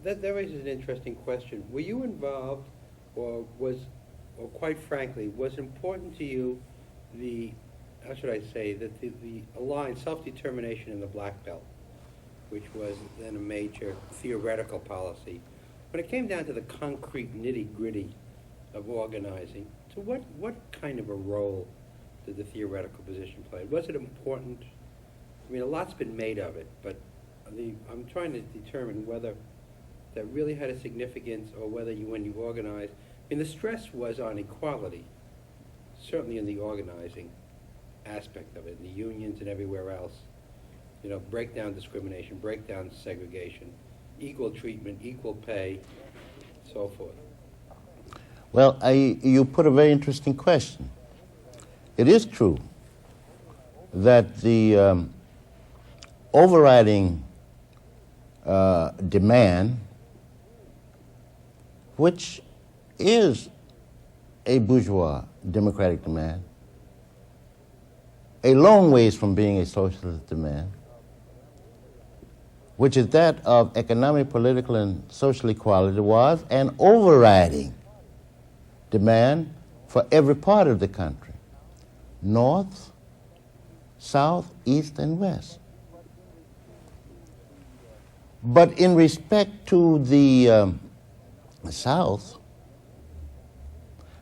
That raises an interesting question. Were you involved, or quite frankly, was important to you how should I say, that the aligned self-determination in the Black Belt, which was then a major theoretical policy, when it came down to the concrete nitty-gritty of organizing, so what kind of a role did the theoretical position play? Was it important? I mean, a lot's been made of it, but I'm trying to determine whether that really had a significance, or whether when you organized, I mean, the stress was on equality, certainly in the organizing aspect of it, in the unions and everywhere else. You know, break down discrimination, break down segregation, equal treatment, equal pay, so forth. Well, you put a very interesting question. It is true that the overriding demand, which is a bourgeois democratic demand, a long ways from being a socialist demand, which is that of economic, political, and social equality, was an overriding demand for every part of the country, north, south, east, and west. But in respect to the South,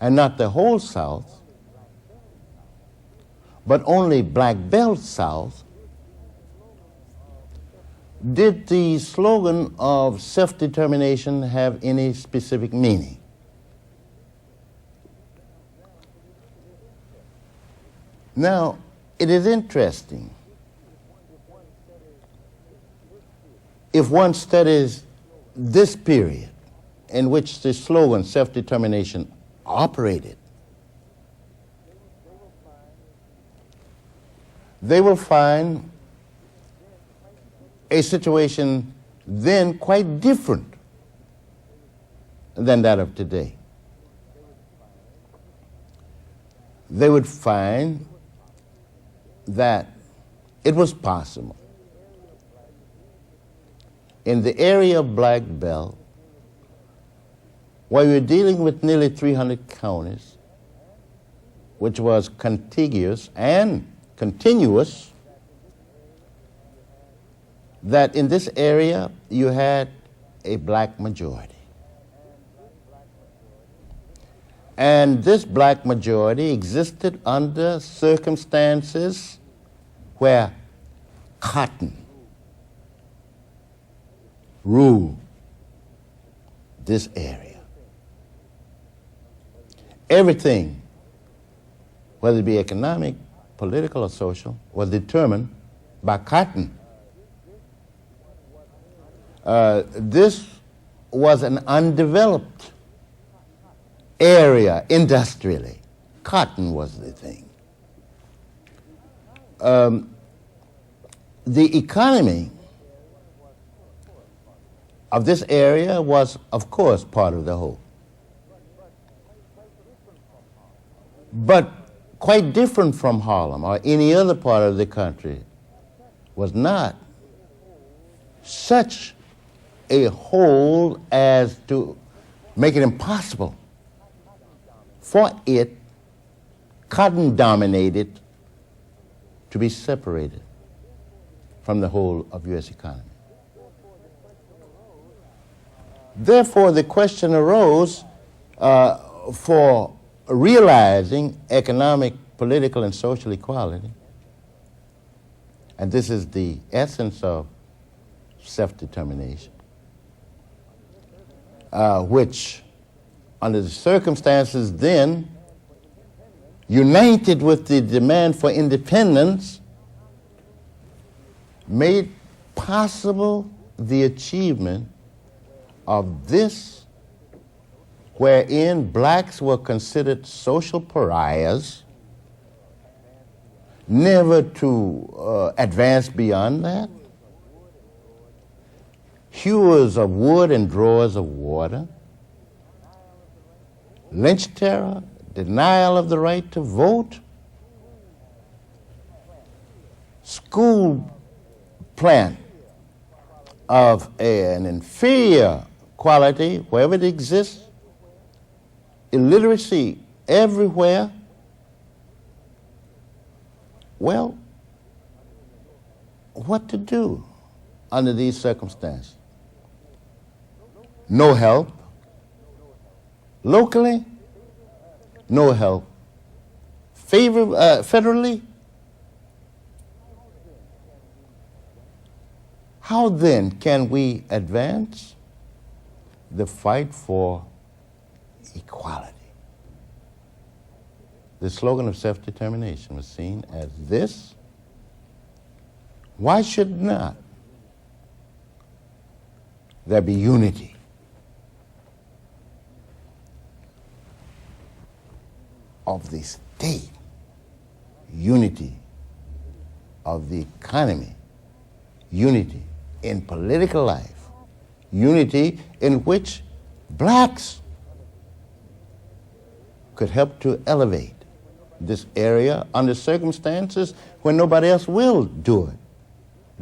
and not the whole South, but only Black Belt South, did the slogan of self-determination have any specific meaning? Now, it is interesting. If one studies this period in which the slogan self-determination operated, they will find a situation then quite different than that of today. They would find that it was possible in the area of Black Belt, where we were dealing with nearly 300 counties, which was contiguous and continuous, that in this area you had a black majority. And this black majority existed under circumstances where cotton ruled this area. Everything, whether it be economic, political, or social, was determined by cotton. This was an undeveloped area industrially. Cotton was the thing. The economy of this area was, of course, part of the whole. But quite different from Harlem or any other part of the country was not such a whole as to make it impossible for it, cotton dominated, to be separated from the whole of U.S. economy. Therefore, the question arose for realizing economic, political, and social equality, and this is the essence of self-determination, which, under the circumstances then, united with the demand for independence, made possible the achievement of this, wherein blacks were considered social pariahs, never to advance beyond that, hewers of wood and drawers of water, lynch terror, denial of the right to vote, school plant of an inferior quality wherever it exists, illiteracy everywhere, well, what to do under these circumstances? No help locally, no help federally. How then can we advance the fight for equality? The slogan of self-determination was seen as this. Why should not there be unity? Of the state, unity of the economy, unity in political life, unity in which blacks could help to elevate this area under circumstances when nobody else will do it,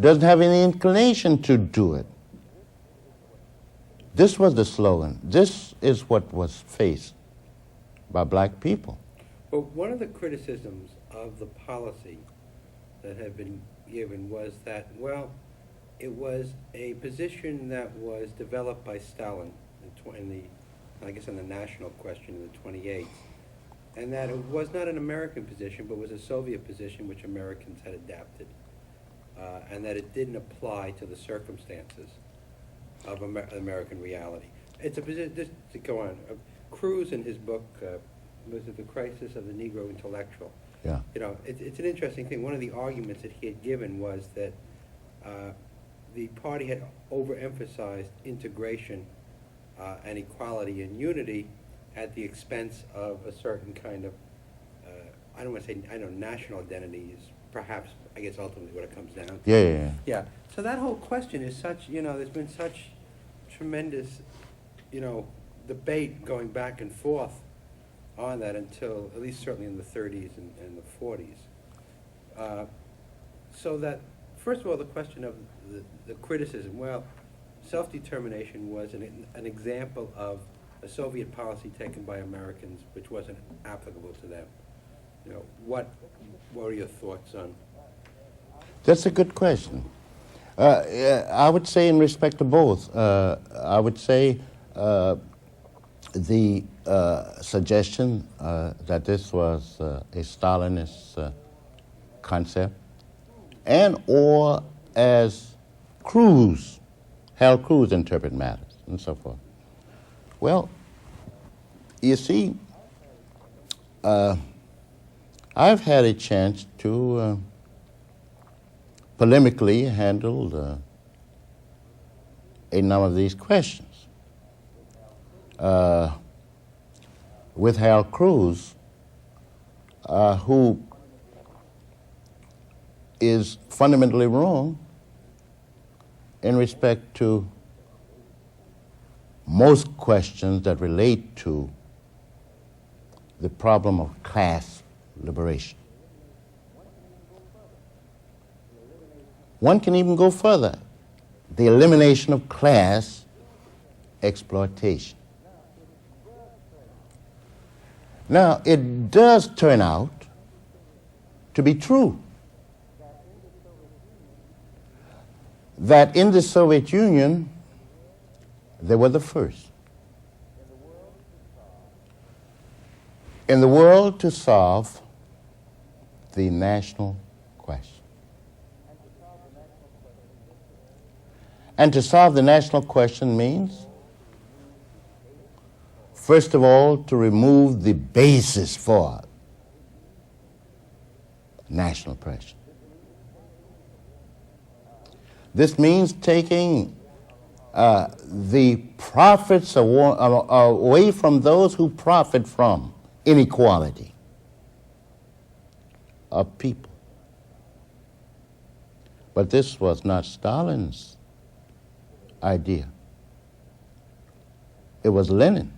doesn't have any inclination to do it. This was the slogan. This is what was faced by black people. Well, one of the criticisms of the policy that had been given was that, well, it was a position that was developed by Stalin in the national question in the 28th, and that it was not an American position, but was a Soviet position which Americans had adapted, and that it didn't apply to the circumstances of American reality. It's a position, just to go on, Cruz in his book, was it The Crisis of the Negro Intellectual? Yeah. You know, it's an interesting thing. One of the arguments that he had given was that the party had overemphasized integration and equality and unity at the expense of a certain kind of, I don't want to say, I know national identity is perhaps, I guess, ultimately what it comes down to. Yeah. So that whole question is such, there's been such tremendous, debate going back and forth on that until, at least certainly in the 30s and the 40s. So that, first of all, the question of the criticism, well, self-determination was an example of a Soviet policy taken by Americans which wasn't applicable to them. What are your thoughts on? That's a good question. I would say in respect to both. I would say the suggestion that this was a Stalinist concept, and or as Harold Cruz interpret matters, and so forth. Well, you see, I've had a chance to polemically handle a number of these questions. With Harold Cruz, who is fundamentally wrong in respect to most questions that relate to the problem of class liberation. One can even go further, the elimination of class exploitation. Now, it does turn out to be true that in the Soviet Union, they were the first in the world to solve the national question. And to solve the national question means, first of all, to remove the basis for national oppression. This means taking the profits away from those who profit from inequality of people. But this was not Stalin's idea. It was Lenin.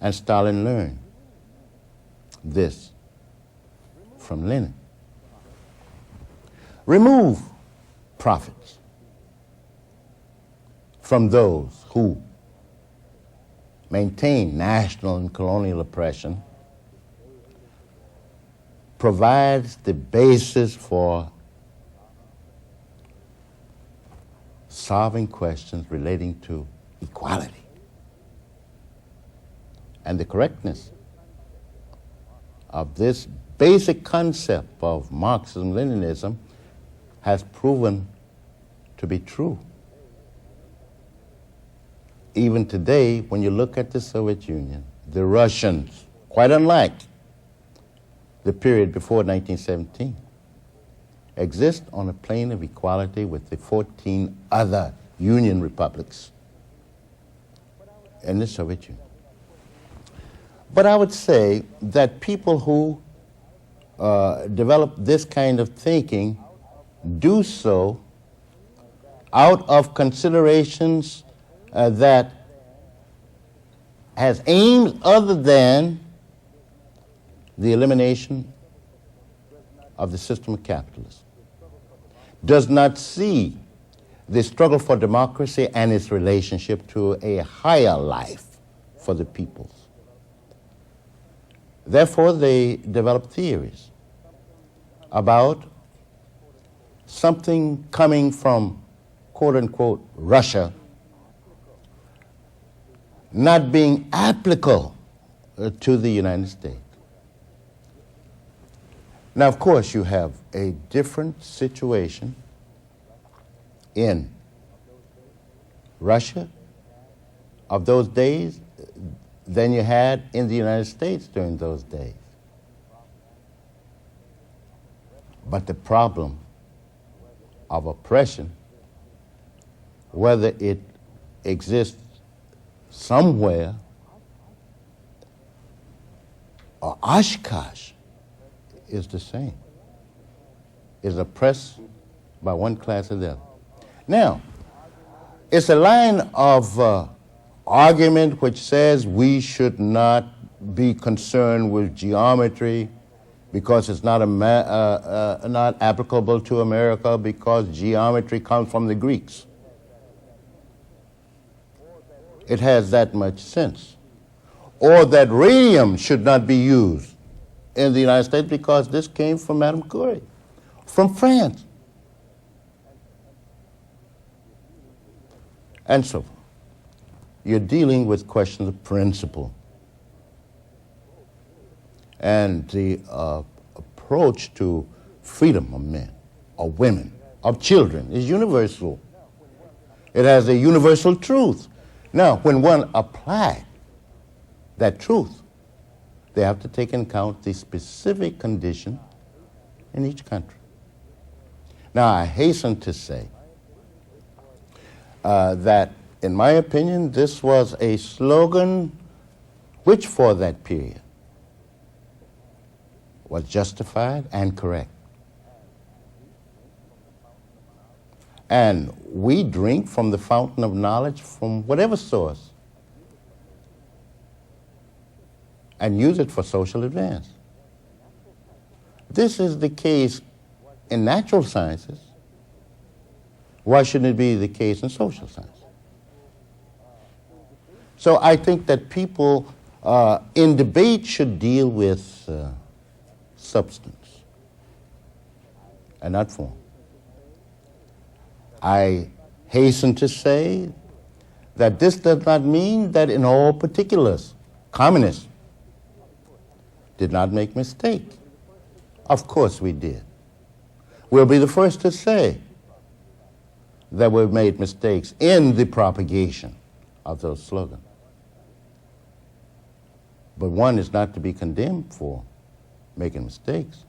And Stalin learned this from Lenin. Remove profits from those who maintain national and colonial oppression provides the basis for solving questions relating to equality. And the correctness of this basic concept of Marxism-Leninism has proven to be true. Even today, when you look at the Soviet Union, the Russians, quite unlike the period before 1917, exist on a plane of equality with the 14 other Union republics in the Soviet Union. But I would say that people who develop this kind of thinking do so out of considerations that has aims other than the elimination of the system of capitalism, does not see the struggle for democracy and its relationship to a higher life for the peoples. Therefore, they develop theories about something coming from, quote unquote, Russia not being applicable to the United States. Now, of course, you have a different situation in Russia of those days than you had in the United States during those days. But the problem of oppression, whether it exists somewhere or Oshkosh, is the same. Is oppressed by one class or the other. Now, it's a line of argument which says we should not be concerned with geometry because it's not applicable to America because geometry comes from the Greeks. It has that much sense. Or that radium should not be used in the United States because this came from Madame Curie, from France, and so forth. You're dealing with questions of principle. And the approach to freedom of men, of women, of children is universal. It has a universal truth. Now, when one applies that truth, they have to take into account the specific condition in each country. Now, I hasten to say that, in my opinion, this was a slogan which, for that period, was justified and correct. And we drink from the fountain of knowledge from whatever source and use it for social advance. This is the case in natural sciences. Why shouldn't it be the case in social science? So I think that people in debate should deal with substance and not form. I hasten to say that this does not mean that in all particulars, communists did not make mistakes. Of course we did. We'll be the first to say that we've made mistakes in the propagation of those slogans. But one is not to be condemned for making mistakes.